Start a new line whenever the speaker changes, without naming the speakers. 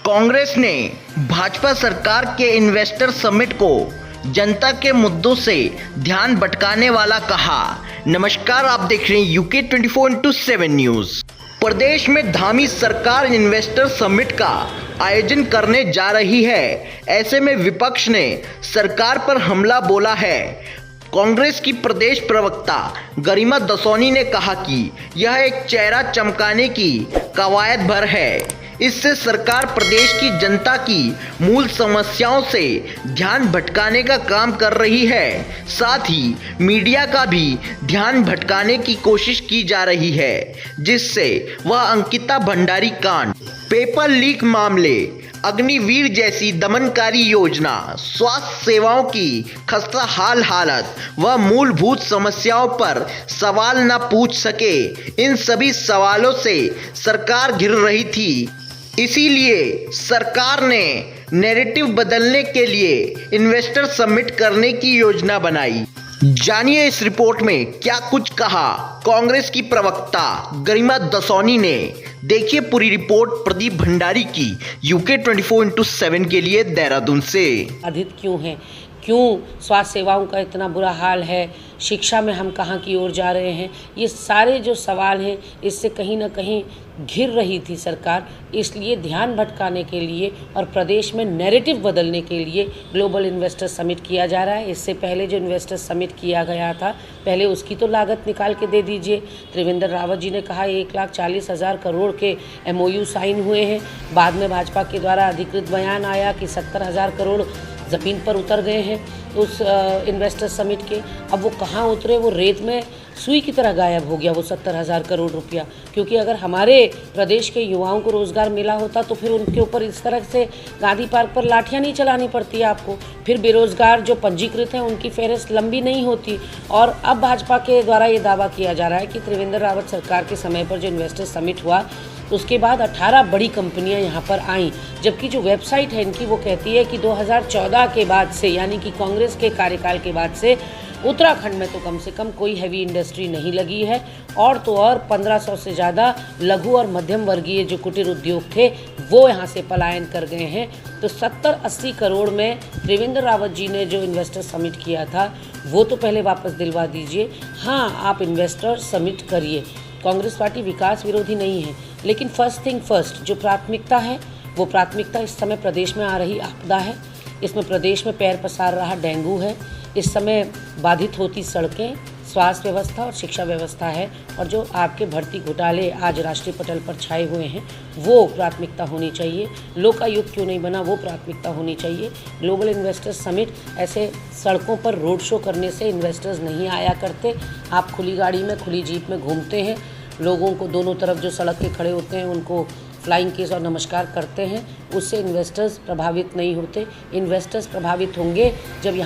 कांग्रेस ने भाजपा सरकार के इन्वेस्टर समिट को जनता के मुद्दों से ध्यान भटकाने वाला कहा। नमस्कार, आप देख रहे हैं यूके 24/7 न्यूज। प्रदेश में धामी सरकार इन्वेस्टर समिट का आयोजन करने जा रही है। ऐसे में विपक्ष ने सरकार पर हमला बोला है। कांग्रेस की प्रदेश प्रवक्ता गरिमा दसौनी ने कहा कि यह एक चेहरा चमकाने की कवायद भर है। इससे सरकार प्रदेश की जनता की मूल समस्याओं से ध्यान भटकाने का काम कर रही है। साथ ही मीडिया का भी ध्यान भटकाने की कोशिश की जा रही है, जिससे वह अंकिता भंडारी कांड, पेपर लीक मामले, अग्निवीर जैसी दमनकारी योजना, स्वास्थ्य सेवाओं की खस्ता हालत व मूलभूत समस्याओं पर सवाल न पूछ सके। इन सभी सवालों से सरकार घिर रही थी। इसीलिए सरकार ने नैरेटिव बदलने के लिए इन्वेस्टर समिट करने की योजना बनाई। जानिए इस रिपोर्ट में क्या कुछ कहा कांग्रेस की प्रवक्ता गरिमा दसौनी ने। देखिए पूरी रिपोर्ट प्रदीप भंडारी की यूके 24/7 के लिए देहरादून से।
अधिक क्यों है, क्यों स्वास्थ्य सेवाओं का इतना बुरा हाल है, शिक्षा में हम कहाँ की ओर जा रहे हैं, ये सारे जो सवाल हैं इससे कहीं ना कहीं घिर रही थी सरकार। इसलिए ध्यान भटकाने के लिए और प्रदेश में नैरेटिव बदलने के लिए ग्लोबल इन्वेस्टर समिट किया जा रहा है। इससे पहले जो इन्वेस्टर समिट किया गया था, पहले उसकी तो लागत निकाल के दे दीजिए। त्रिवेंद्र रावत जी ने कहा 1,40,000 करोड़ के MOU साइन हुए हैं। बाद में भाजपा के द्वारा अधिकृत बयान आया कि 70,000 करोड़ ज़मीन पर उतर गए हैं उस इन्वेस्टर समिट के। अब वो कहाँ उतरे, वो रेत में सुई की तरह गायब हो गया वो 70,000 करोड़ रुपया। क्योंकि अगर हमारे प्रदेश के युवाओं को रोज़गार मिला होता तो फिर उनके ऊपर इस तरह से गांधी पार्क पर लाठियाँ नहीं चलानी पड़ती आपको। फिर बेरोज़गार जो पंजीकृत हैं उनकी फहरिस्त लंबी नहीं होती। और अब भाजपा के द्वारा ये दावा किया जा रहा है कि त्रिवेंद्र रावत सरकार के समय पर जो इन्वेस्टर समिट हुआ उसके बाद 18 बड़ी कंपनियां यहाँ पर आईं, जबकि जो वेबसाइट है इनकी वो कहती है कि 2014 के बाद से, यानी कि कांग्रेस के कार्यकाल के बाद से उत्तराखंड में तो कम से कम कोई हैवी इंडस्ट्री नहीं लगी है। और तो और 1500 से ज़्यादा लघु और मध्यम वर्गीय जो कुटीर उद्योग थे वो यहाँ से पलायन कर गए हैं। तो 70-80 करोड़ में त्रिवेंद्र रावत जी ने जो इन्वेस्टर समिट किया था वो तो पहले वापस दिलवा दीजिए। हाँ, आप इन्वेस्टर समिट करिए। कांग्रेस पार्टी विकास विरोधी नहीं है, लेकिन फर्स्ट थिंग फर्स्ट, जो प्राथमिकता है वो प्राथमिकता इस समय प्रदेश में आ रही आपदा है। इसमें प्रदेश में पैर पसार रहा डेंगू है। इस समय बाधित होती सड़कें, स्वास्थ्य व्यवस्था और शिक्षा व्यवस्था है। और जो आपके भर्ती घोटाले आज राष्ट्रीय पटल पर छाए हुए हैं वो प्राथमिकता होनी चाहिए। लोकायुक्त क्यों नहीं बना, वो प्राथमिकता होनी चाहिए। ग्लोबल इन्वेस्टर्स समिट ऐसे सड़कों पर रोड शो करने से इन्वेस्टर्स नहीं आया करते। आप खुली गाड़ी में, खुली जीप में घूमते हैं, लोगों को दोनों तरफ जो सड़क के खड़े होते हैं उनको फ्लाइंग केस और नमस्कार करते हैं। उससे इन्वेस्टर्स प्रभावित नहीं होते। इन्वेस्टर्स प्रभावित होंगे जब